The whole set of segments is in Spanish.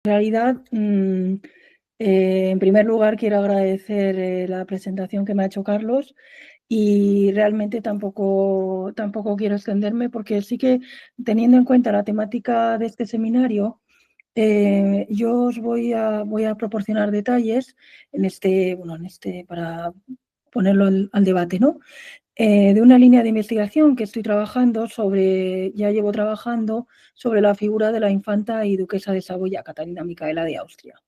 En realidad, en primer lugar, quiero agradecer la presentación que me ha hecho Carlos y realmente tampoco quiero extenderme porque sí que, teniendo en cuenta la temática de este seminario, yo os voy a proporcionar detalles para ponerlo al debate, ¿no? De una línea de investigación que estoy trabajando ya llevo trabajando sobre la figura de la infanta y duquesa de Saboya, Catalina Micaela de Austria.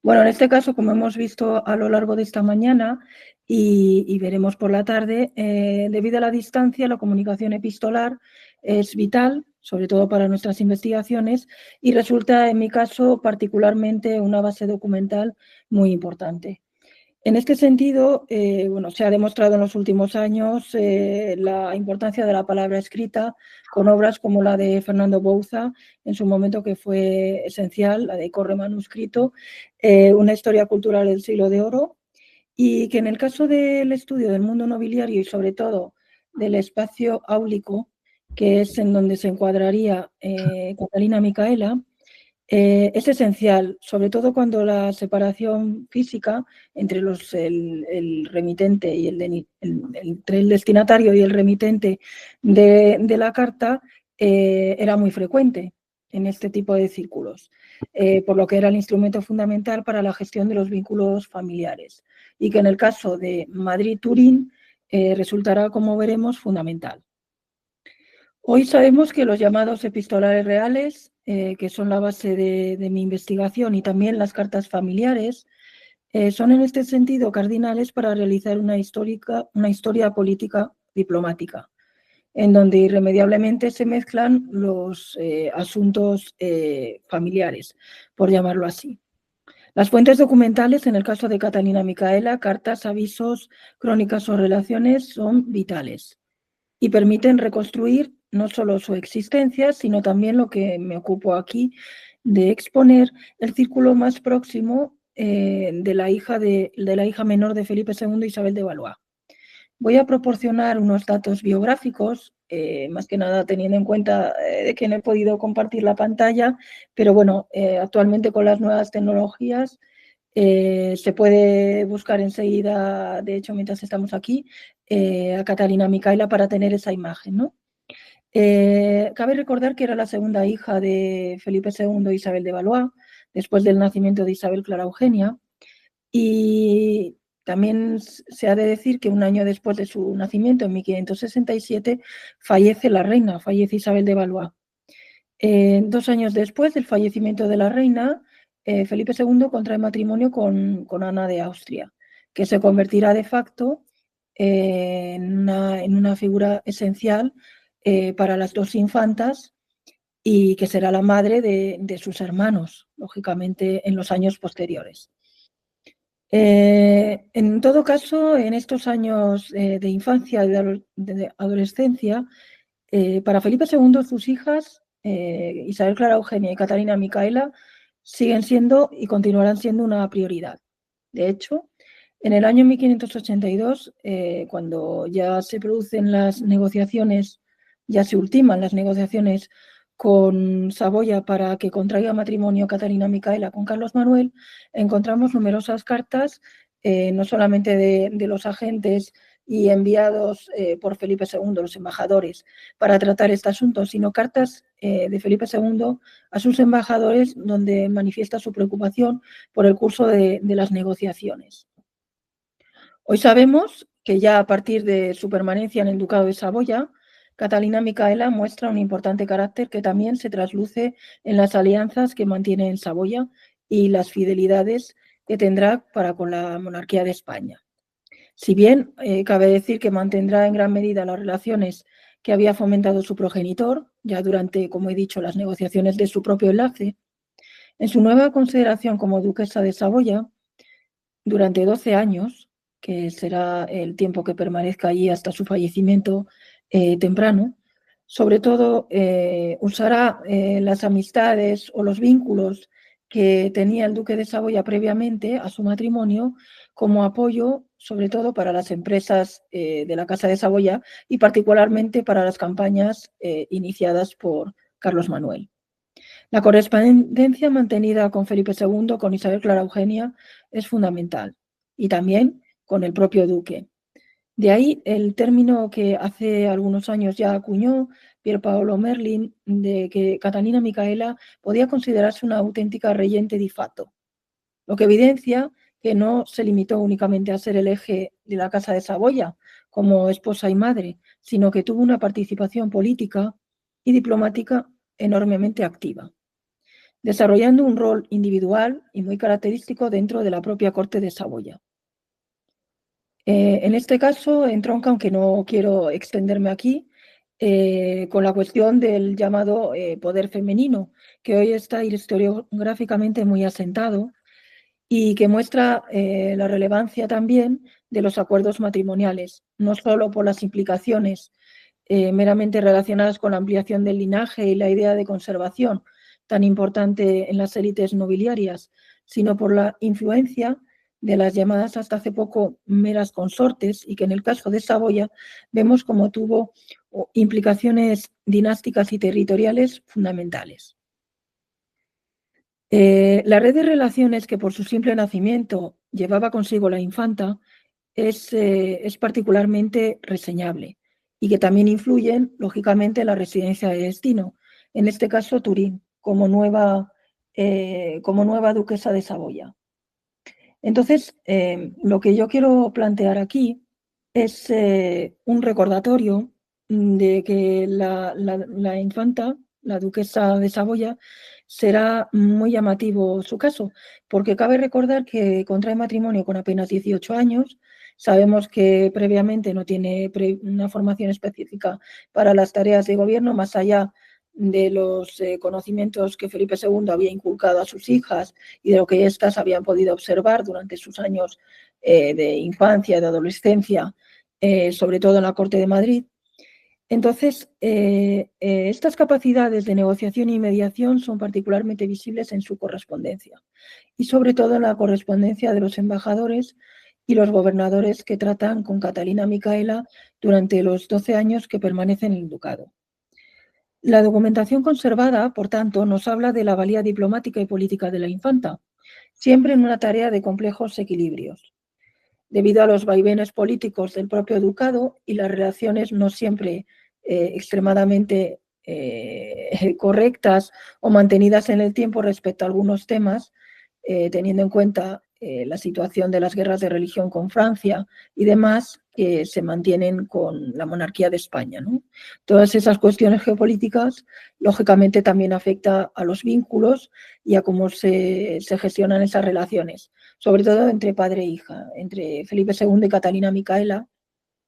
Bueno, en este caso, como hemos visto a lo largo de esta mañana y veremos por la tarde, debido a la distancia, la comunicación epistolar es vital, sobre todo para nuestras investigaciones, y resulta, en mi caso, particularmente una base documental muy importante. En este sentido, se ha demostrado en los últimos años la importancia de la palabra escrita con obras como la de Fernando Bouza, en su momento, que fue esencial, la de Corre Manuscrito, una historia cultural del siglo de oro, y que en el caso del estudio del mundo nobiliario y sobre todo del espacio áulico, que es en donde se encuadraría Catalina Micaela, es esencial, sobre todo cuando la separación física entre el remitente y entre el destinatario y el remitente de la carta era muy frecuente en este tipo de círculos, por lo que era el instrumento fundamental para la gestión de los vínculos familiares y que en el caso de Madrid-Turín resultará, como veremos, fundamental. Hoy sabemos que los llamados epistolares reales, que son la base de mi investigación, y también las cartas familiares, son en este sentido cardinales para realizar una historia política diplomática, en donde irremediablemente se mezclan los asuntos familiares, por llamarlo así. Las fuentes documentales, en el caso de Catalina Micaela, cartas, avisos, crónicas o relaciones, son vitales y permiten reconstruir no solo su existencia, sino también lo que me ocupo aquí de exponer, el círculo más próximo de la hija menor de Felipe II, Isabel de Valois. Voy a proporcionar unos datos biográficos, más que nada teniendo en cuenta de que no he podido compartir la pantalla, pero bueno, actualmente con las nuevas tecnologías se puede buscar enseguida, de hecho, mientras estamos aquí, a Catalina Micaela para tener esa imagen, ¿no? Cabe recordar que era la segunda hija de Felipe II e Isabel de Valois, después del nacimiento de Isabel Clara Eugenia, y también se ha de decir que un año después de su nacimiento, en 1567, fallece la reina, fallece Isabel de Valois. 2 años después del fallecimiento de la reina, Felipe II contrae matrimonio con Ana de Austria, que se convertirá de facto en una figura esencial para las dos infantas y que será la madre de sus hermanos, lógicamente, en los años posteriores. En todo caso, en estos años de infancia y de adolescencia, para Felipe II, sus hijas, Isabel Clara Eugenia y Catalina Micaela, siguen siendo y continuarán siendo una prioridad. De hecho, en el año 1582, cuando ya se producen las negociaciones, ya se ultiman las negociaciones con Saboya para que contraiga matrimonio Catalina Micaela con Carlos Manuel, encontramos numerosas cartas, no solamente de los agentes y enviados por Felipe II, los embajadores, para tratar este asunto, sino cartas de Felipe II a sus embajadores donde manifiesta su preocupación por el curso de las negociaciones. Hoy sabemos que ya a partir de su permanencia en el Ducado de Saboya, Catalina Micaela muestra un importante carácter que también se trasluce en las alianzas que mantiene en Saboya y las fidelidades que tendrá para con la monarquía de España. Si bien cabe decir que mantendrá en gran medida las relaciones que había fomentado su progenitor, ya durante, como he dicho, las negociaciones de su propio enlace, en su nueva consideración como duquesa de Saboya, durante 12 años, que será el tiempo que permanezca allí hasta su fallecimiento temprano, sobre todo usará las amistades o los vínculos que tenía el duque de Saboya previamente a su matrimonio como apoyo, sobre todo para las empresas de la Casa de Saboya y particularmente para las campañas iniciadas por Carlos Manuel. La correspondencia mantenida con Felipe II, con Isabel Clara Eugenia, es fundamental, y también con el propio duque. De ahí el término que hace algunos años ya acuñó Pier Paolo Merlin, de que Catalina Micaela podía considerarse una auténtica regente di fatto, lo que evidencia que no se limitó únicamente a ser el eje de la Casa de Saboya como esposa y madre, sino que tuvo una participación política y diplomática enormemente activa, desarrollando un rol individual y muy característico dentro de la propia corte de Saboya. En este caso entronca, aunque no quiero extenderme aquí, con la cuestión del llamado poder femenino, que hoy está historiográficamente muy asentado y que muestra la relevancia también de los acuerdos matrimoniales, no solo por las implicaciones meramente relacionadas con la ampliación del linaje y la idea de conservación tan importante en las élites nobiliarias, sino por la influencia de las llamadas hasta hace poco meras consortes, y que en el caso de Saboya vemos como tuvo implicaciones dinásticas y territoriales fundamentales. La red de relaciones que por su simple nacimiento llevaba consigo la infanta es particularmente reseñable, y que también influyen, lógicamente, en la residencia de destino, en este caso Turín, como nueva duquesa de Saboya. Entonces, lo que yo quiero plantear aquí es un recordatorio de que la infanta, la duquesa de Saboya, será muy llamativo su caso, porque cabe recordar que contrae matrimonio con apenas 18 años. Sabemos que previamente no tiene una formación específica para las tareas de gobierno, más allá de los conocimientos que Felipe II había inculcado a sus hijas y de lo que éstas habían podido observar durante sus años de infancia, de adolescencia, sobre todo en la Corte de Madrid. Entonces, estas capacidades de negociación y mediación son particularmente visibles en su correspondencia, y sobre todo en la correspondencia de los embajadores y los gobernadores que tratan con Catalina Micaela durante los 12 años que permanece en el ducado. La documentación conservada, por tanto, nos habla de la valía diplomática y política de la infanta, siempre en una tarea de complejos equilibrios, debido a los vaivenes políticos del propio ducado y las relaciones no siempre extremadamente correctas o mantenidas en el tiempo respecto a algunos temas, teniendo en cuenta la situación de las guerras de religión con Francia y demás, que se mantienen con la monarquía de España, ¿no? Todas esas cuestiones geopolíticas, lógicamente, también afectan a los vínculos y a cómo se gestionan esas relaciones, sobre todo entre padre e hija, entre Felipe II y Catalina Micaela,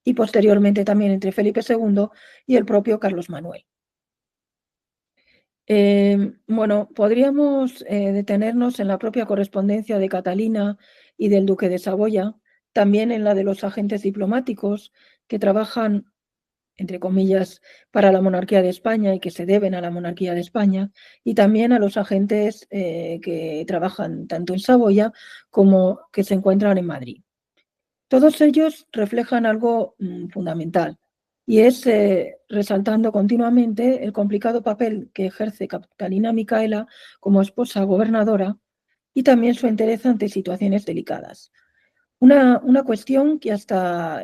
y posteriormente también entre Felipe II y el propio Carlos Manuel. Bueno, podríamos detenernos en la propia correspondencia de Catalina y del duque de Saboya, también en la de los agentes diplomáticos que trabajan, entre comillas, para la monarquía de España y que se deben a la monarquía de España, y también a los agentes que trabajan tanto en Saboya como que se encuentran en Madrid. Todos ellos reflejan algo fundamental, y es resaltando continuamente el complicado papel que ejerce Catalina Micaela como esposa gobernadora, y también su interés ante situaciones delicadas. Una cuestión que hasta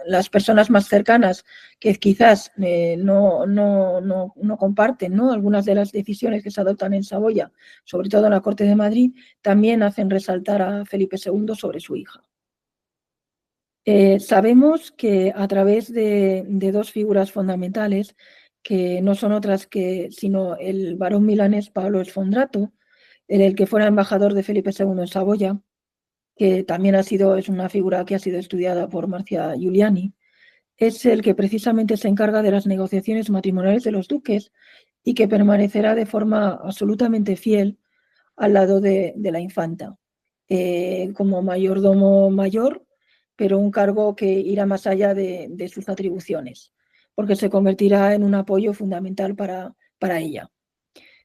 las personas más cercanas, que quizás no comparten, ¿no?, algunas de las decisiones que se adoptan en Saboya, sobre todo en la Corte de Madrid, también hacen resaltar a Felipe II sobre su hija. Sabemos que a través de dos figuras fundamentales, que no son otras sino el barón milanés Paolo Sfondrato, el que fuera embajador de Felipe II en Saboya, que también es una figura que ha sido estudiada por Marcia Giuliani, es el que precisamente se encarga de las negociaciones matrimoniales de los duques, y que permanecerá de forma absolutamente fiel al lado de la infanta, como mayordomo mayor, pero un cargo que irá más allá de sus atribuciones, porque se convertirá en un apoyo fundamental para ella.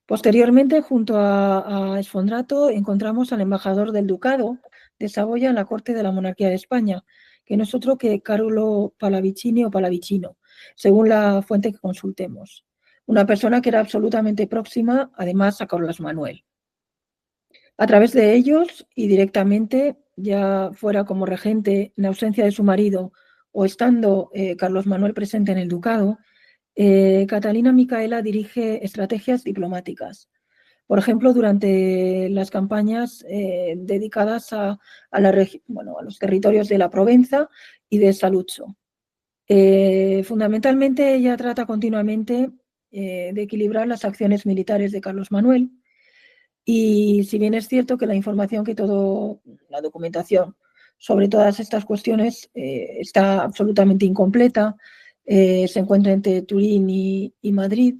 Posteriormente, junto a Sfondrato, encontramos al embajador del ducado de Saboya en la corte de la monarquía de España, que no es otro que Carlo Pallavicini o Pallavicino, según la fuente que consultemos. una persona que era absolutamente próxima, además, a Carlos Manuel. A través de ellos y directamente, ya fuera como regente en ausencia de su marido o estando Carlos Manuel presente en el ducado, Catalina Micaela dirige estrategias diplomáticas. Por ejemplo, durante las campañas dedicadas a los territorios de la Provenza y de Saluzzo. Fundamentalmente, ella trata continuamente de equilibrar las acciones militares de Carlos Manuel. Y si bien es cierto que la información la documentación sobre todas estas cuestiones está absolutamente incompleta, se encuentra entre Turín y Madrid,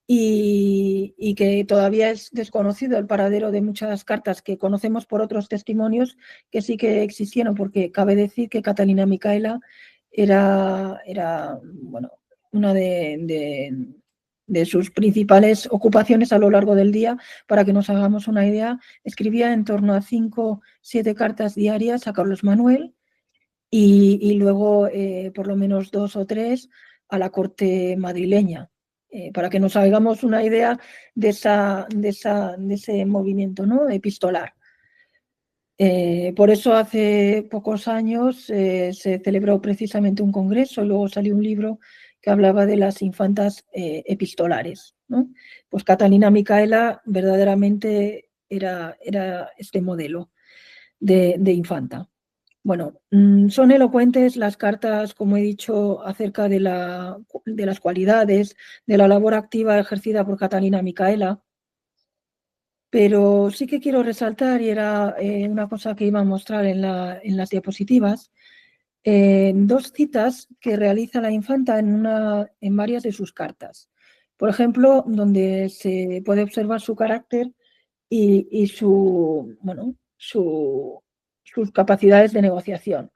y que todavía es desconocido el paradero de muchas cartas que conocemos por otros testimonios que sí que existieron, porque cabe decir que Catalina Micaela era una de sus principales ocupaciones a lo largo del día. Para que nos hagamos una idea, escribía en torno a 5 o 7 cartas diarias a Carlos Manuel y luego por lo menos 2 o 3 a la corte madrileña, para que nos hagamos una idea de ese movimiento, ¿no?, epistolar. Por eso hace pocos años se celebró precisamente un congreso y luego salió un libro que hablaba de las infantas epistolares, ¿no? Pues Catalina Micaela verdaderamente era este modelo de infanta. Bueno, son elocuentes las cartas, como he dicho, acerca de las cualidades, de la labor activa ejercida por Catalina Micaela, pero sí que quiero resaltar, y era una cosa que iba a mostrar en las diapositivas, 2 citas que realiza la infanta en varias de sus cartas. Por ejemplo, donde se puede observar su carácter y sus capacidades de negociación.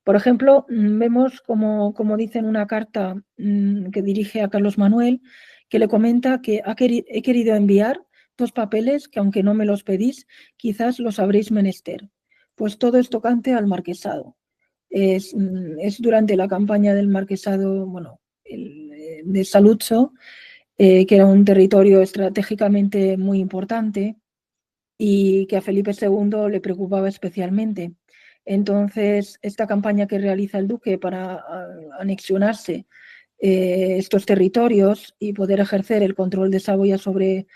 Por ejemplo, vemos como dice en una carta que dirige a Carlos Manuel, que le comenta que he querido enviar 2 papeles que, aunque no me los pedís, quizás los habréis menester, pues todo es tocante al marquesado. Es durante la campaña del marquesado, de Saluzzo, que era un territorio estratégicamente muy importante y que a Felipe II le preocupaba especialmente. Entonces, esta campaña que realiza el duque para anexionarse estos territorios y poder ejercer el control de Saboya sobre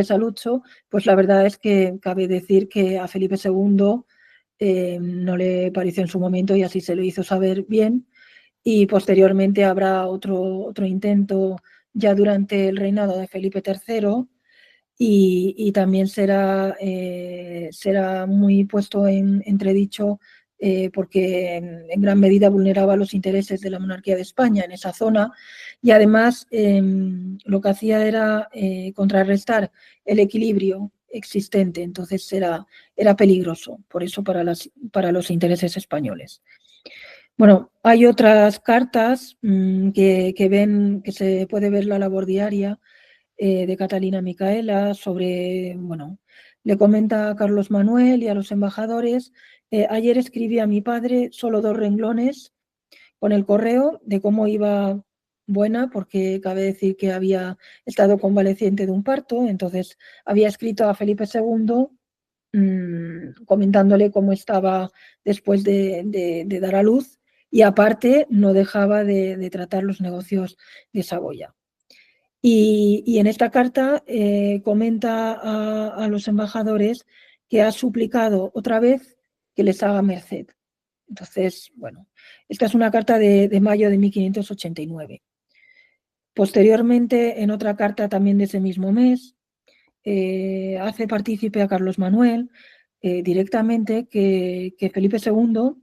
Saluzzo, pues la verdad es que cabe decir que a Felipe II no le pareció en su momento y así se lo hizo saber bien, y posteriormente habrá otro intento ya durante el reinado de Felipe III, y también será muy puesto en entredicho porque en gran medida vulneraba los intereses de la monarquía de España en esa zona, y además lo que hacía era contrarrestar el equilibrio existente. Entonces era peligroso, por eso para los intereses españoles. Bueno, hay otras cartas que se puede ver la labor diaria de Catalina Micaela sobre, le comenta a Carlos Manuel y a los embajadores: ayer escribí a mi padre solo 2 renglones con el correo de cómo iba buena, porque cabe decir que había estado convaleciente de un parto. Entonces había escrito a Felipe II comentándole cómo estaba después de dar a luz, y aparte no dejaba de tratar los negocios de Saboya. Y en esta carta comenta a los embajadores que ha suplicado otra vez que les haga merced. Entonces, esta es una carta de mayo de 1589. Posteriormente, en otra carta también de ese mismo mes, hace partícipe a Carlos Manuel directamente que Felipe II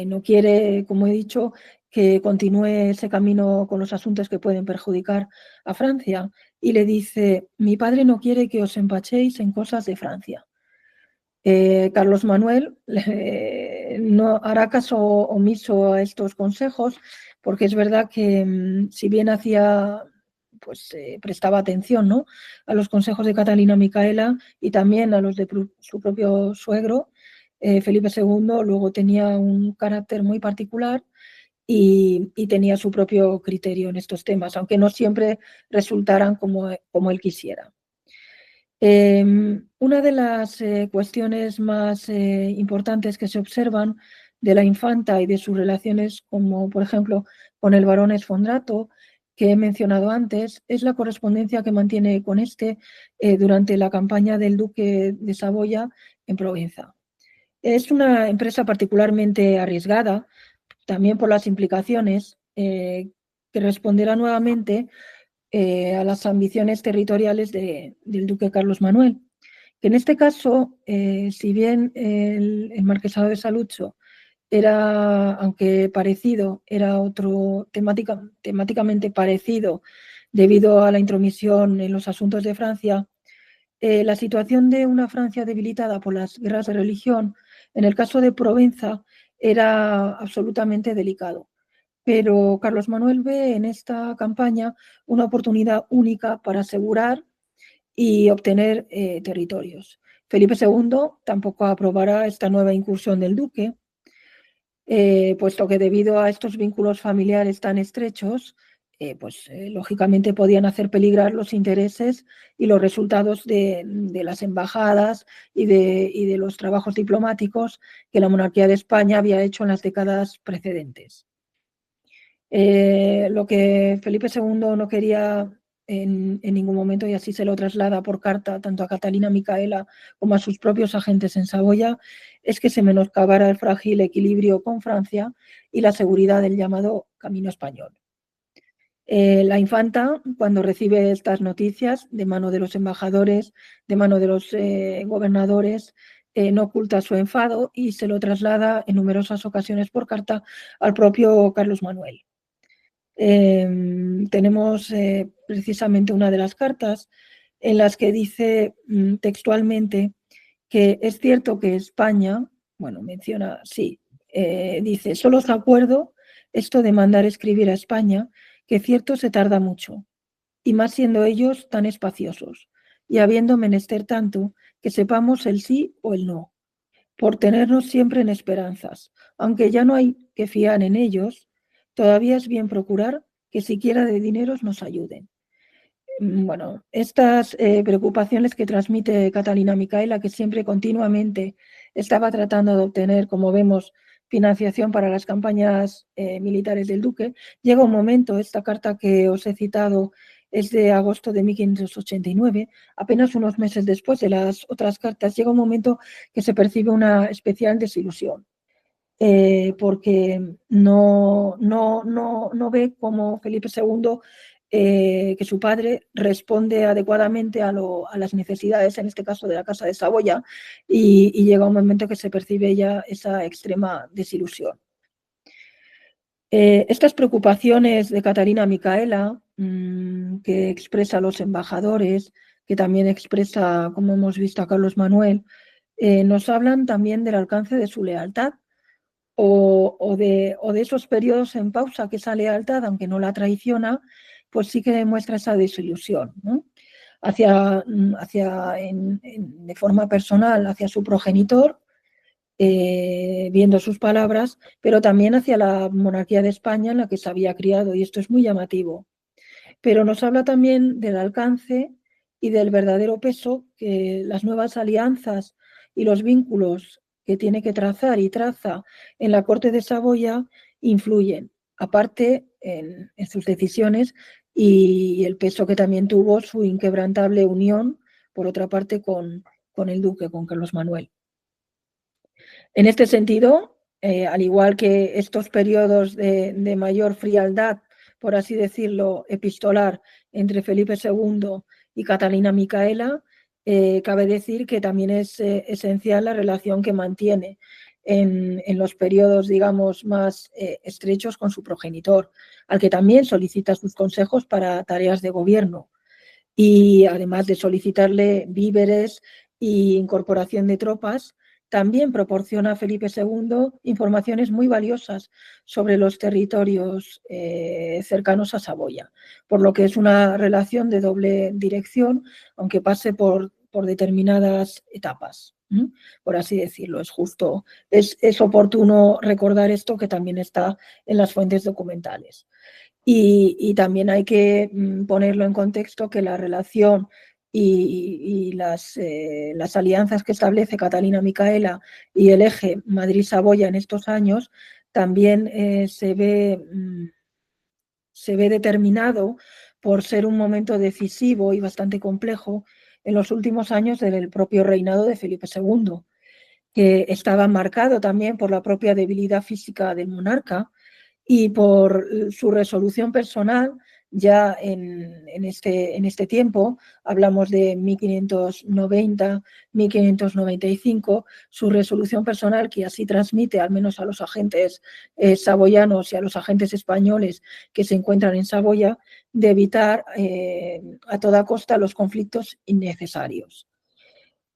no quiere, como he dicho, que continúe ese camino con los asuntos que pueden perjudicar a Francia, y le dice: mi padre no quiere que os empachéis en cosas de Francia. Carlos Manuel no hará caso omiso a estos consejos, porque es verdad que si bien prestaba atención, ¿no?, a los consejos de Catalina Micaela y también a los de su propio suegro, Felipe II luego tenía un carácter muy particular y tenía su propio criterio en estos temas, aunque no siempre resultaran como él quisiera. Una de las cuestiones más importantes que se observan de la infanta y de sus relaciones, como por ejemplo con el barón Sfondrato, que he mencionado antes, es la correspondencia que mantiene con este durante la campaña del duque de Saboya en Provenza. Es una empresa particularmente arriesgada, también por las implicaciones, que responderá nuevamente a las ambiciones territoriales del duque Carlos Manuel, que en este caso, si bien el marquesado de Saluzzo era, aunque parecido, era otro temáticamente parecido debido a la intromisión en los asuntos de Francia, la situación de una Francia debilitada por las guerras de religión, en el caso de Provenza, era absolutamente delicado. Pero Carlos Manuel ve en esta campaña una oportunidad única para asegurar y obtener territorios. Felipe II tampoco aprobará esta nueva incursión del duque, puesto que debido a estos vínculos familiares tan estrechos, lógicamente podían hacer peligrar los intereses y los resultados de las embajadas y de los trabajos diplomáticos que la monarquía de España había hecho en las décadas precedentes. Lo que Felipe II no quería en ningún momento, y así se lo traslada por carta tanto a Catalina Micaela como a sus propios agentes en Saboya, es que se menoscabara el frágil equilibrio con Francia y la seguridad del llamado Camino Español. La infanta, cuando recibe estas noticias de mano de los embajadores, de mano de los gobernadores, no oculta su enfado y se lo traslada en numerosas ocasiones por carta al propio Carlos Manuel. Tenemos precisamente una de las cartas en las que dice textualmente que es cierto que España, bueno, menciona, sí, dice, solo os acuerdo esto de mandar escribir a España, que cierto se tarda mucho, y más siendo ellos tan espaciosos, y habiendo menester tanto que sepamos el sí o el no, por tenernos siempre en esperanzas, aunque ya no hay que fiar en ellos, todavía es bien procurar que siquiera de dineros nos ayuden. Bueno, estas preocupaciones que transmite Catalina Micaela, que siempre continuamente estaba tratando de obtener, como vemos, financiación para las campañas militares del duque, llega un momento, esta carta que os he citado es de agosto de 1589, apenas unos meses después de las otras cartas, llega un momento que se percibe una especial desilusión. Porque no ve cómo Felipe II, que su padre responde adecuadamente a las necesidades, en este caso de la Casa de Saboya, y llega un momento que se percibe ya esa extrema desilusión. Estas preocupaciones de Catalina Micaela, que expresa a los embajadores, que también expresa, como hemos visto, a Carlos Manuel, nos hablan también del alcance de su lealtad, o de esos periodos en pausa que esa lealtad, aunque no la traiciona, pues sí que demuestra esa desilusión, ¿no? De forma personal hacia su progenitor, viendo sus palabras, pero también hacia la monarquía de España en la que se había criado, y esto es muy llamativo. Pero nos habla también del alcance y del verdadero peso que las nuevas alianzas y los vínculos que tiene que trazar y traza en la corte de Saboya influyen, aparte en sus decisiones y el peso que también tuvo su inquebrantable unión, por otra parte, con el duque, con Carlos Manuel. En este sentido, al igual que estos periodos de mayor frialdad, por así decirlo, epistolar entre Felipe II y Catalina Micaela, cabe decir que también es esencial la relación que mantiene en los periodos, digamos, más estrechos con su progenitor, al que también solicita sus consejos para tareas de gobierno. Y además de solicitarle víveres e incorporación de tropas, también proporciona a Felipe II informaciones muy valiosas sobre los territorios cercanos a Saboya, por lo que es una relación de doble dirección, aunque pase por por determinadas etapas, por así decirlo. Es oportuno recordar esto, que también está en las fuentes documentales. Y también hay que ponerlo en contexto, que la relación y las alianzas que establece Catalina Micaela y el eje Madrid-Saboya en estos años también se ve determinado por ser un momento decisivo y bastante complejo en los últimos años del propio reinado de Felipe II, que estaba marcado también por la propia debilidad física del monarca y por su resolución personal. Ya en este tiempo, hablamos de 1590, 1595, su resolución personal, que así transmite, al menos a los agentes saboyanos y a los agentes españoles que se encuentran en Saboya, de evitar a toda costa los conflictos innecesarios.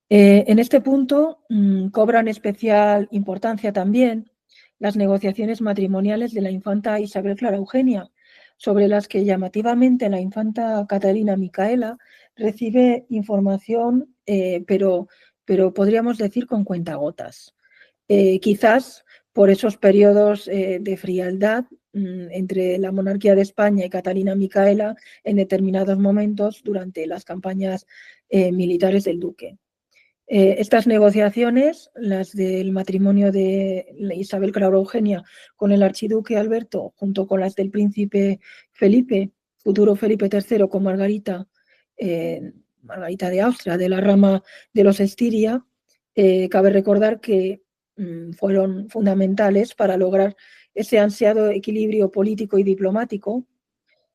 En este punto cobran especial importancia también las negociaciones matrimoniales de la infanta Isabel Clara Eugenia, sobre las que llamativamente la infanta Catalina Micaela recibe información, pero podríamos decir con cuentagotas. Quizás por esos periodos de frialdad entre la monarquía de España y Catalina Micaela en determinados momentos durante las campañas militares del duque. Estas negociaciones, las del matrimonio de Isabel Clara Eugenia con el archiduque Alberto, junto con las del príncipe Felipe, futuro Felipe III, con Margarita, Margarita de Austria, de la rama de los Estiria, cabe recordar que fueron fundamentales para lograr ese ansiado equilibrio político y diplomático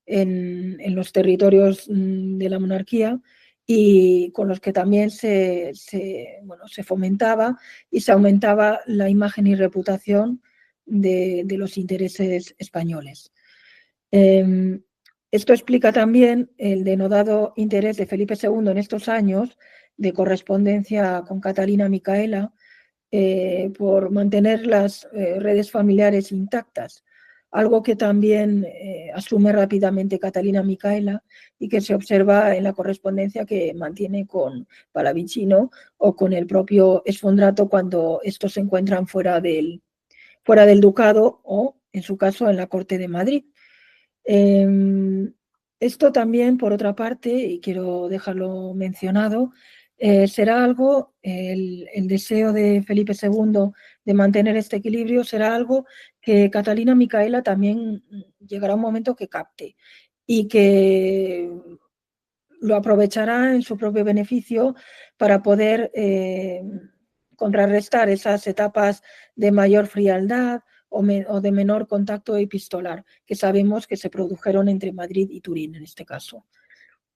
en los territorios de la monarquía, y con los que también se fomentaba y se aumentaba la imagen y reputación de los intereses españoles. Esto explica también el denodado interés de Felipe II en estos años de correspondencia con Catalina Micaela por mantener las redes familiares intactas, algo que también asume rápidamente Catalina Micaela y que se observa en la correspondencia que mantiene con Pallavicino o con el propio Sfondrato cuando estos se encuentran fuera del ducado o, en su caso, en la corte de Madrid. Esto también, por otra parte, y quiero dejarlo mencionado, será algo, el deseo de Felipe II de mantener este equilibrio será algo que Catalina Micaela también llegará un momento que capte y que lo aprovechará en su propio beneficio para poder contrarrestar esas etapas de mayor frialdad o de menor contacto epistolar que sabemos que se produjeron entre Madrid y Turín en este caso.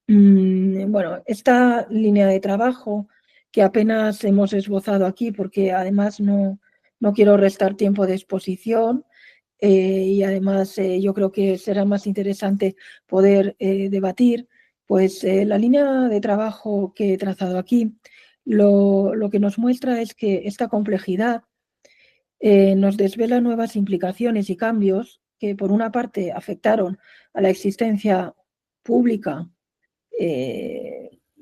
Bueno, esta línea de trabajo que apenas hemos esbozado aquí, porque además no quiero restar tiempo de exposición, y además yo creo que será más interesante poder debatir, pues la línea de trabajo que he trazado aquí lo que nos muestra es que esta complejidad nos desvela nuevas implicaciones y cambios que, por una parte, afectaron a la existencia pública,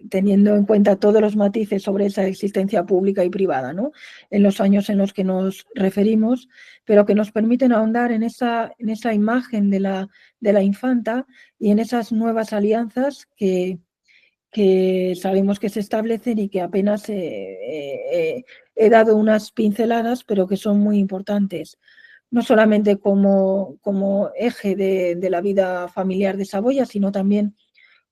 teniendo en cuenta todos los matices sobre esa existencia pública y privada, ¿no?, en los años en los que nos referimos, pero que nos permiten ahondar en esa imagen de la infanta y en esas nuevas alianzas que sabemos que se establecen y que apenas he dado unas pinceladas, pero que son muy importantes, no solamente como eje de la vida familiar de Saboya, sino también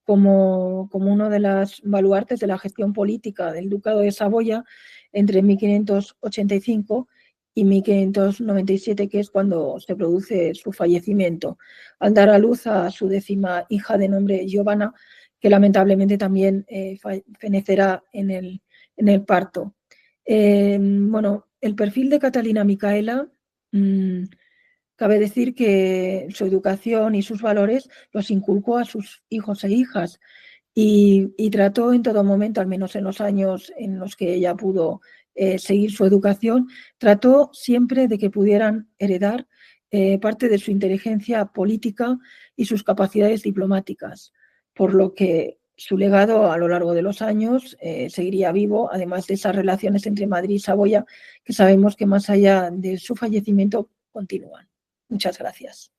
como uno de los baluartes de la gestión política del Ducado de Saboya entre 1585 y 1597, que es cuando se produce su fallecimiento, al dar a luz a su 10ª hija de nombre Giovanna, que lamentablemente también fenecerá en el parto. Bueno, el perfil de Catalina Micaela, cabe decir que su educación y sus valores los inculcó a sus hijos e hijas y trató en todo momento, al menos en los años en los que ella pudo seguir su educación, trató siempre de que pudieran heredar parte de su inteligencia política y sus capacidades diplomáticas, por lo que su legado a lo largo de los años seguiría vivo, además de esas relaciones entre Madrid y Saboya, que sabemos que más allá de su fallecimiento continúan. Muchas gracias.